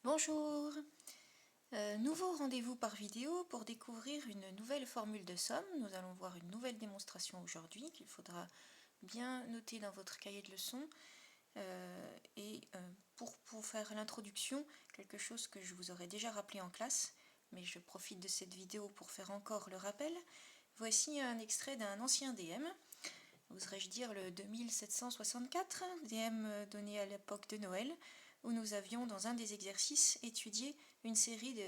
Bonjour, nouveau rendez-vous par vidéo pour découvrir une nouvelle formule de somme. Nous allons voir une nouvelle démonstration aujourd'hui qu'il faudra bien noter dans votre cahier de leçons. Pour faire l'introduction, quelque chose que je vous aurais déjà rappelé en classe, mais je profite de cette vidéo pour faire encore le rappel. Voici un extrait d'un ancien DM, oserais-je dire le 2764, DM donné à l'époque de Noël, où nous avions dans un des exercices étudié une série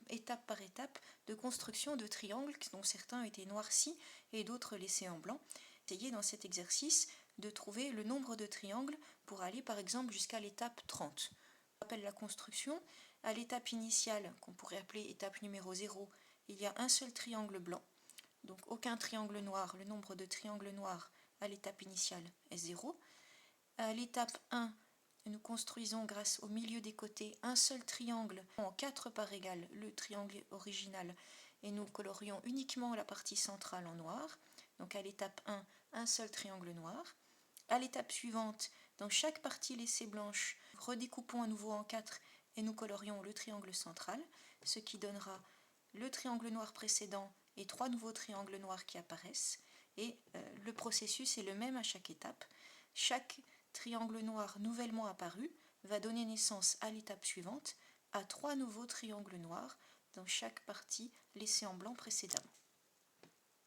étape par étape de construction de triangles dont certains étaient noircis et d'autres laissés en blanc. Essayez dans cet exercice de trouver le nombre de triangles pour aller par exemple jusqu'à l'étape 30. Je rappelle la construction. À l'étape initiale, qu'on pourrait appeler étape numéro 0, il y a un seul triangle blanc, donc aucun triangle noir. Le nombre de triangles noirs à l'étape initiale est 0. À l'étape 1, nous construisons grâce au milieu des côtés un seul triangle en 4 parts égales, le triangle original, et nous colorions uniquement la partie centrale en noir. Donc à l'étape 1, un seul triangle noir. À l'étape suivante, dans chaque partie laissée blanche, redécoupons à nouveau en 4 et nous colorions le triangle central, ce qui donnera le triangle noir précédent et 3 nouveaux triangles noirs qui apparaissent. Et le processus est le même à chaque étape. Chaque triangle noir nouvellement apparu va donner naissance à l'étape suivante à 3 nouveaux triangles noirs dans chaque partie laissée en blanc précédemment.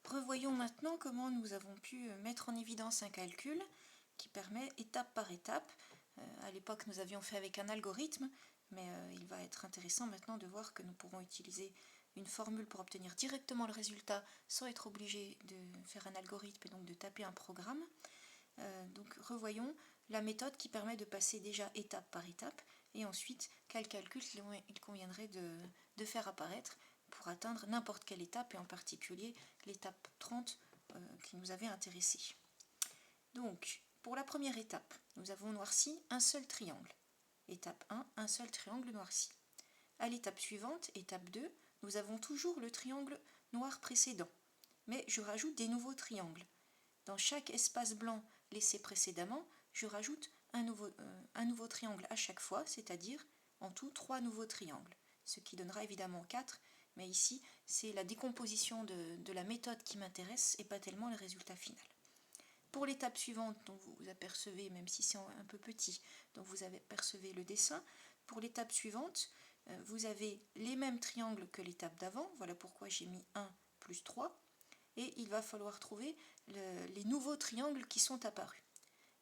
Revoyons maintenant comment nous avons pu mettre en évidence un calcul qui permet étape par étape. À l'époque nous avions fait avec un algorithme, mais il va être intéressant maintenant de voir que nous pourrons utiliser une formule pour obtenir directement le résultat sans être obligé de faire un algorithme et donc de taper un programme. Donc revoyons la méthode qui permet de passer déjà étape par étape et ensuite quel calcul il conviendrait de faire apparaître pour atteindre n'importe quelle étape et en particulier l'étape 30 qui nous avait intéressé. Donc pour la première étape, nous avons noirci un seul triangle. Étape 1, un seul triangle noirci. À l'étape suivante, étape 2, nous avons toujours le triangle noir précédent, mais je rajoute des nouveaux triangles. Dans chaque espace blanc laissé précédemment, je rajoute un nouveau triangle à chaque fois, c'est-à-dire en tout 3 nouveaux triangles, ce qui donnera évidemment 4, mais ici c'est la décomposition de la méthode qui m'intéresse et pas tellement le résultat final. Pour l'étape suivante, dont vous apercevez, même si c'est un peu petit, dont vous apercevez le dessin, pour l'étape suivante, vous avez les mêmes triangles que l'étape d'avant, voilà pourquoi j'ai mis 1 plus 3, et il va falloir trouver les nouveaux triangles qui sont apparus.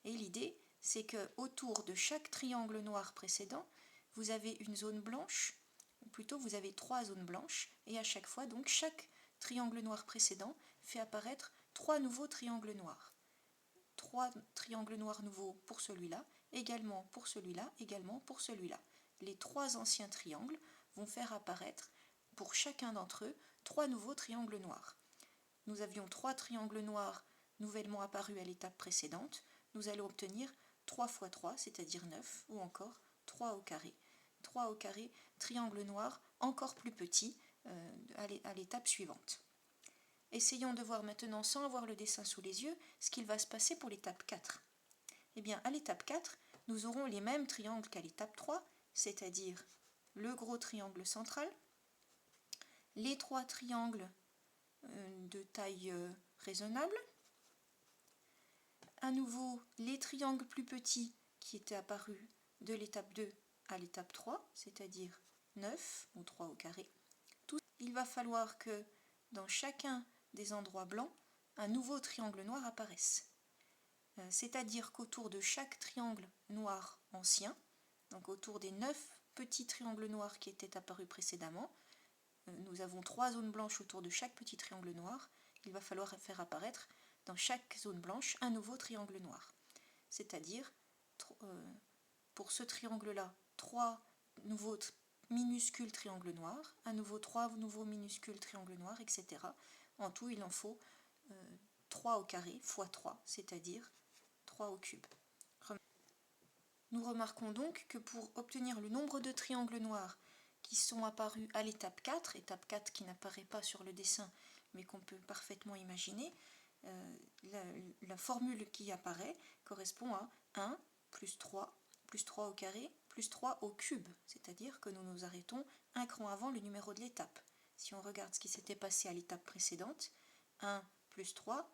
Et l'idée, c'est que autour de chaque triangle noir précédent, vous avez une zone blanche, ou plutôt vous avez 3 zones blanches, et à chaque fois, donc, chaque triangle noir précédent fait apparaître 3 nouveaux triangles noirs. 3 triangles noirs nouveaux pour celui-là, également pour celui-là, également pour celui-là. Les 3 anciens triangles vont faire apparaître, pour chacun d'entre eux, 3 nouveaux triangles noirs. Nous avions 3 triangles noirs nouvellement apparus à l'étape précédente. Nous allons obtenir 3 fois 3, c'est-à-dire 9, ou encore 3 au carré. 3 au carré, triangle noir encore plus petit à l'étape suivante. Essayons de voir maintenant, sans avoir le dessin sous les yeux, ce qu'il va se passer pour l'étape 4. Eh bien, à l'étape 4, nous aurons les mêmes triangles qu'à l'étape 3, c'est-à-dire le gros triangle central, les 3 triangles de taille raisonnable, à nouveau les triangles plus petits qui étaient apparus de l'étape 2 à l'étape 3, c'est-à-dire 9 ou 3 au carré. Il va falloir que dans chacun des endroits blancs, un nouveau triangle noir apparaisse. C'est-à-dire qu'autour de chaque triangle noir ancien, donc autour des 9 petits triangles noirs qui étaient apparus précédemment, nous avons 3 zones blanches autour de chaque petit triangle noir. Il va falloir faire apparaître dans chaque zone blanche un nouveau triangle noir. C'est-à-dire, pour ce triangle-là, 3 nouveaux minuscules triangles noirs, à nouveau 3 nouveaux minuscules triangles noirs, etc. En tout, il en faut 3 au carré fois 3, c'est-à-dire 3 au cube. Nous remarquons donc que pour obtenir le nombre de triangles noirs qui sont apparus à l'étape 4 qui n'apparaît pas sur le dessin mais qu'on peut parfaitement imaginer, la formule qui apparaît correspond à 1 plus 3 au carré plus 3 au cube, c'est-à-dire que nous nous arrêtons un cran avant le numéro de l'étape. Si on regarde ce qui s'était passé à l'étape précédente, 1 plus 3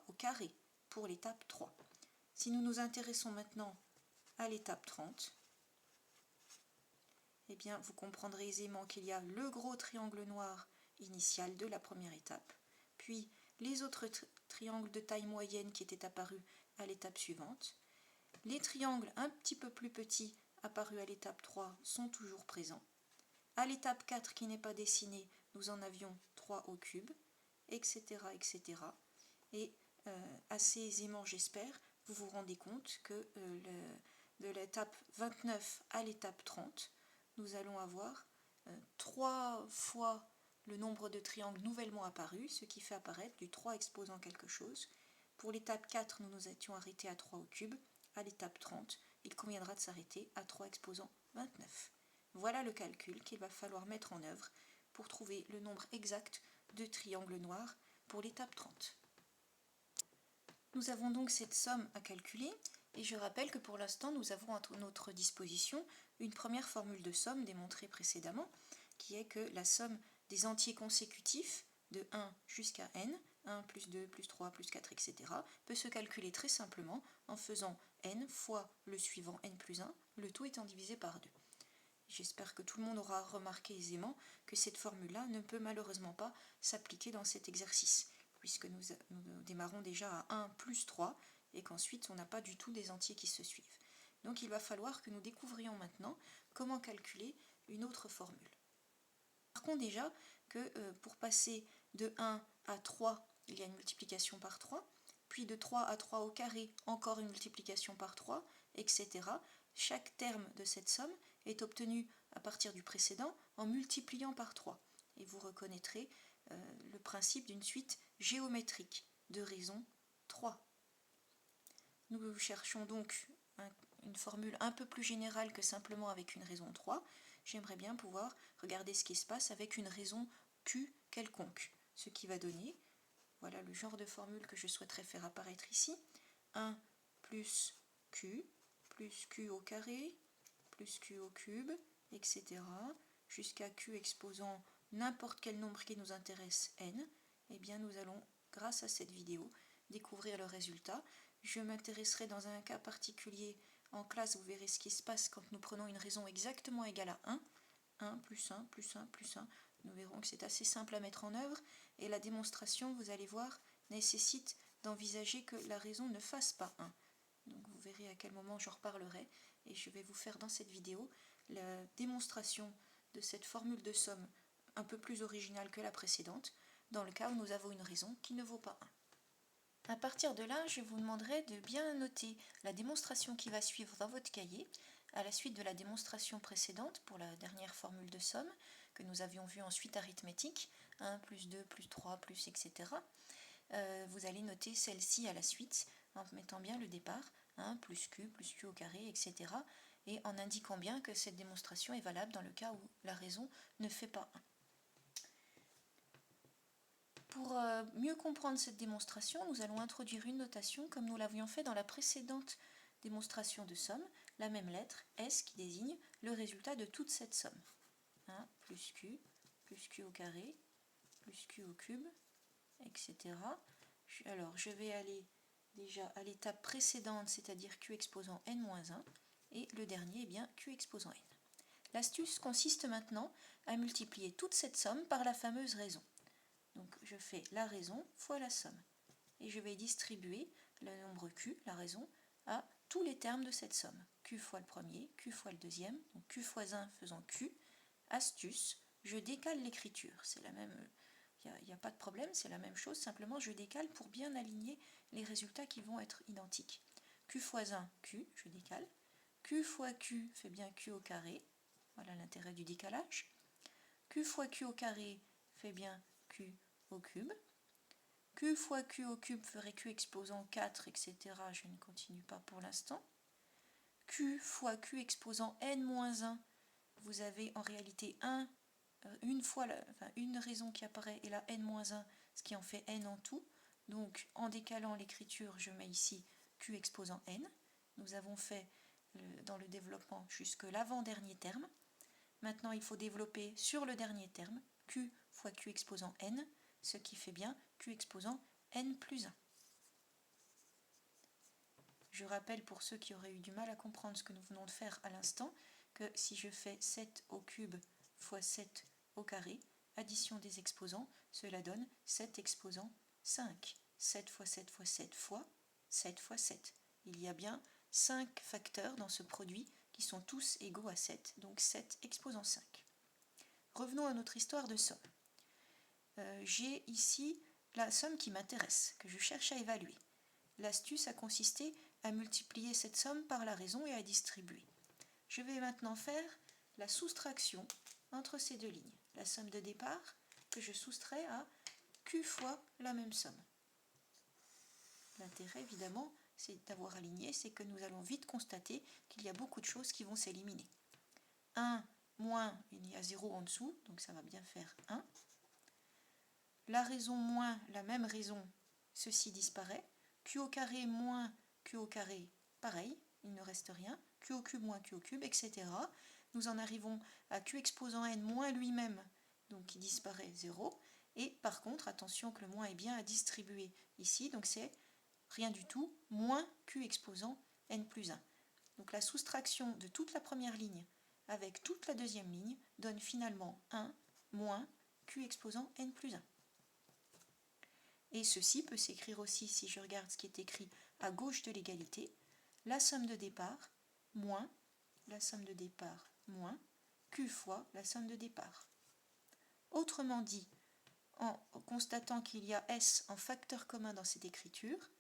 au carré pour l'étape 3. Si nous nous intéressons maintenant à l'étape 30, eh bien, vous comprendrez aisément qu'il y a le gros triangle noir initial de la première étape, puis les autres triangles de taille moyenne qui étaient apparus à l'étape suivante. Les triangles un petit peu plus petits apparus à l'étape 3 sont toujours présents. À l'étape 4 qui n'est pas dessinée, nous en avions 3 au cube, etc. etc. Et assez aisément, j'espère, vous vous rendez compte que de l'étape 29 à l'étape 30, nous allons avoir 3 fois le nombre de triangles nouvellement apparus, ce qui fait apparaître du 3 exposant quelque chose. Pour l'étape 4, nous nous étions arrêtés à 3 au cube. À l'étape 30, il conviendra de s'arrêter à 3 exposant 29. Voilà le calcul qu'il va falloir mettre en œuvre pour trouver le nombre exact de triangles noirs pour l'étape 30. Nous avons donc cette somme à calculer et je rappelle que pour l'instant nous avons à notre disposition une première formule de somme démontrée précédemment qui est que la somme des entiers consécutifs de 1 jusqu'à n, 1 plus 2 plus 3 plus 4 etc. peut se calculer très simplement en faisant n fois le suivant n plus 1, le tout étant divisé par 2. J'espère que tout le monde aura remarqué aisément que cette formule-là ne peut malheureusement pas s'appliquer dans cet exercice, puisque nous démarrons déjà à 1 plus 3 et qu'ensuite on n'a pas du tout des entiers qui se suivent. Donc il va falloir que nous découvrions maintenant comment calculer une autre formule. Remarquons déjà que pour passer de 1 à 3, il y a une multiplication par 3, puis de 3 à 3 au carré, encore une multiplication par 3, etc. Chaque terme de cette somme est obtenu à partir du précédent en multipliant par 3. Et vous reconnaîtrez le principe d'une suite géométrique de raison 3. Nous cherchons donc une formule un peu plus générale que simplement avec une raison 3. J'aimerais bien pouvoir regarder ce qui se passe avec une raison Q quelconque, ce qui va donner, voilà le genre de formule que je souhaiterais faire apparaître ici, 1 plus Q au carré, plus Q au cube, etc. jusqu'à Q exposant n'importe quel nombre qui nous intéresse, n. Eh bien nous allons, grâce à cette vidéo, découvrir le résultat. Je m'intéresserai dans un cas particulier en classe, vous verrez ce qui se passe quand nous prenons une raison exactement égale à 1. 1 plus 1 plus 1 plus 1. Nous verrons que c'est assez simple à mettre en œuvre et la démonstration, vous allez voir, nécessite d'envisager que la raison ne fasse pas 1. Donc vous verrez à quel moment j'en reparlerai et je vais vous faire dans cette vidéo la démonstration de cette formule de somme un peu plus originale que la précédente, dans le cas où nous avons une raison qui ne vaut pas 1. À partir de là, je vous demanderai de bien noter la démonstration qui va suivre dans votre cahier, à la suite de la démonstration précédente pour la dernière formule de somme, que nous avions vue en suite arithmétique, 1 plus 2 plus 3 plus etc. Vous allez noter celle-ci à la suite, en mettant bien le départ, 1 plus Q au carré, etc. et en indiquant bien que cette démonstration est valable dans le cas où la raison ne fait pas 1. Pour mieux comprendre cette démonstration, nous allons introduire une notation comme nous l'avions fait dans la précédente démonstration de somme, la même lettre, S, qui désigne le résultat de toute cette somme. 1 plus Q au carré, plus Q au cube, etc. Alors je vais aller déjà à l'étape précédente, c'est-à-dire Q exposant n-1, et le dernier est bien Q exposant n. L'astuce consiste maintenant à multiplier toute cette somme par la fameuse raison. Donc je fais la raison fois la somme. Et je vais distribuer le nombre Q, la raison, à tous les termes de cette somme. Q fois le premier, Q fois le deuxième, donc Q fois 1 faisant Q. Astuce, je décale l'écriture. C'est la même, il n'y a pas de problème, c'est la même chose, simplement je décale pour bien aligner les résultats qui vont être identiques. Q fois 1, Q, je décale. Q fois Q fait bien Q au carré. Voilà l'intérêt du décalage. Q fois Q au carré fait bien Q au cube. Q fois Q au cube ferait Q exposant 4, etc. Je ne continue pas pour l'instant. Q fois Q exposant n-1, vous avez en réalité une raison qui apparaît et là n-1, ce qui en fait n en tout. Donc en décalant l'écriture, je mets ici Q exposant n. Nous avons fait dans le développement jusque l'avant-dernier terme. Maintenant, il faut développer sur le dernier terme, q fois q exposant n, ce qui fait bien q exposant n plus 1. Je rappelle pour ceux qui auraient eu du mal à comprendre ce que nous venons de faire à l'instant, que si je fais 7 au cube fois 7 au carré, addition des exposants, cela donne 7 exposant 5. 7 fois 7 fois 7 fois 7 fois 7. Il y a bien 5 facteurs dans ce produit qui sont tous égaux à 7, donc 7 exposant 5. Revenons à notre histoire de somme. J'ai ici la somme qui m'intéresse, que je cherche à évaluer. L'astuce a consisté à multiplier cette somme par la raison et à distribuer. Je vais maintenant faire la soustraction entre ces deux lignes. La somme de départ que je soustrais à q fois la même somme. L'intérêt, évidemment, c'est d'avoir aligné, c'est que nous allons vite constater qu'il y a beaucoup de choses qui vont s'éliminer. 1 moins, il y a 0 en dessous, donc ça va bien faire 1. La raison moins, la même raison, ceci disparaît. Q au carré moins Q au carré, pareil, il ne reste rien. Q au cube moins Q au cube, etc. Nous en arrivons à Q exposant n moins lui-même, donc qui disparaît 0. Et par contre, attention que le moins est bien à distribuer ici, donc c'est rien du tout, moins Q exposant n plus 1. Donc la soustraction de toute la première ligne avec toute la deuxième ligne donne finalement 1 moins Q exposant n plus 1. Et ceci peut s'écrire aussi, si je regarde ce qui est écrit à gauche de l'égalité, la somme de départ moins la somme de départ moins Q fois la somme de départ. Autrement dit, en constatant qu'il y a S en facteur commun dans cette écriture,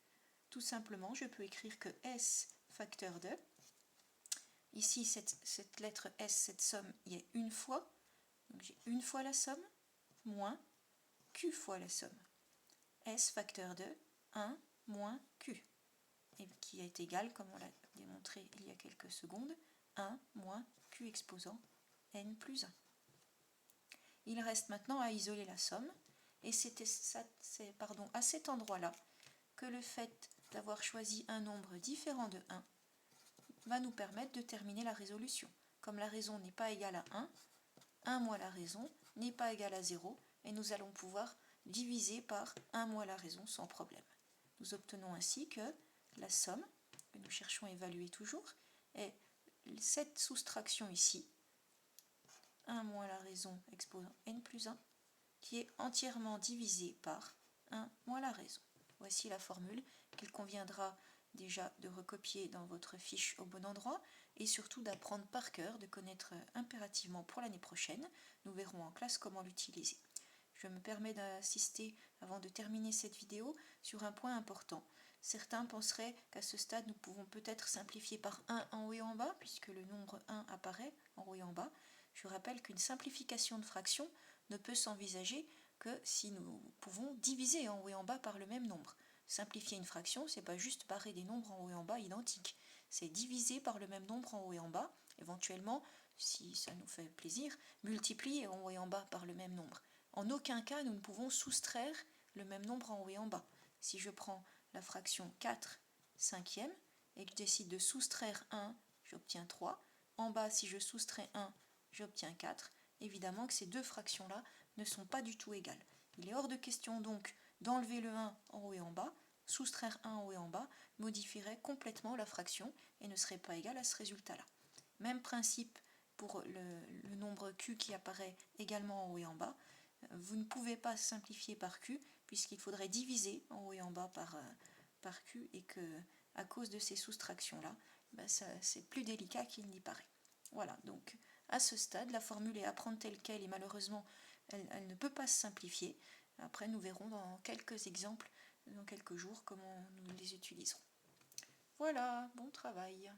tout simplement je peux écrire que S facteur de, ici cette lettre S, cette somme y est une fois, donc j'ai une fois la somme, moins Q fois la somme. S facteur de 1 moins Q, et qui est égal, comme on l'a démontré il y a quelques secondes, 1 moins Q exposant n plus 1. Il reste maintenant à isoler la somme, et c'est à cet endroit-là que le fait d'avoir choisi un nombre différent de 1 va nous permettre de terminer la résolution. Comme la raison n'est pas égale à 1, 1 moins la raison n'est pas égal à 0, et nous allons pouvoir diviser par 1 moins la raison sans problème. Nous obtenons ainsi que la somme, que nous cherchons à évaluer toujours, est cette soustraction ici, 1 moins la raison exposant n plus 1, qui est entièrement divisée par 1 moins la raison. Voici la formule qu'il conviendra déjà de recopier dans votre fiche au bon endroit et surtout d'apprendre par cœur, de connaître impérativement pour l'année prochaine. Nous verrons en classe comment l'utiliser. Je me permets d'insister, avant de terminer cette vidéo, sur un point important. Certains penseraient qu'à ce stade, nous pouvons peut-être simplifier par 1 en haut et en bas, puisque le nombre 1 apparaît en haut et en bas. Je rappelle qu'une simplification de fraction ne peut s'envisager que si nous pouvons diviser en haut et en bas par le même nombre. Simplifier une fraction, c'est pas juste barrer des nombres en haut et en bas identiques, c'est diviser par le même nombre en haut et en bas, éventuellement, si ça nous fait plaisir, multiplier en haut et en bas par le même nombre. En aucun cas, nous ne pouvons soustraire le même nombre en haut et en bas. Si je prends la fraction 4 cinquième et que je décide de soustraire 1, j'obtiens 3. En bas, si je soustrais 1, j'obtiens 4. Évidemment que ces deux fractions-là ne sont pas du tout égales. Il est hors de question donc d'enlever le 1 en haut et en bas. Soustraire 1 en haut et en bas modifierait complètement la fraction et ne serait pas égal à ce résultat-là. Même principe pour le nombre q qui apparaît également en haut et en bas. Vous ne pouvez pas simplifier par q puisqu'il faudrait diviser en haut et en bas par q et que à cause de ces soustractions-là, c'est plus délicat qu'il n'y paraît. Voilà, donc à ce stade, la formule est à prendre telle qu'elle et malheureusement, elle ne peut pas se simplifier. Après, nous verrons dans quelques exemples, dans quelques jours, comment nous les utiliserons. Voilà, bon travail.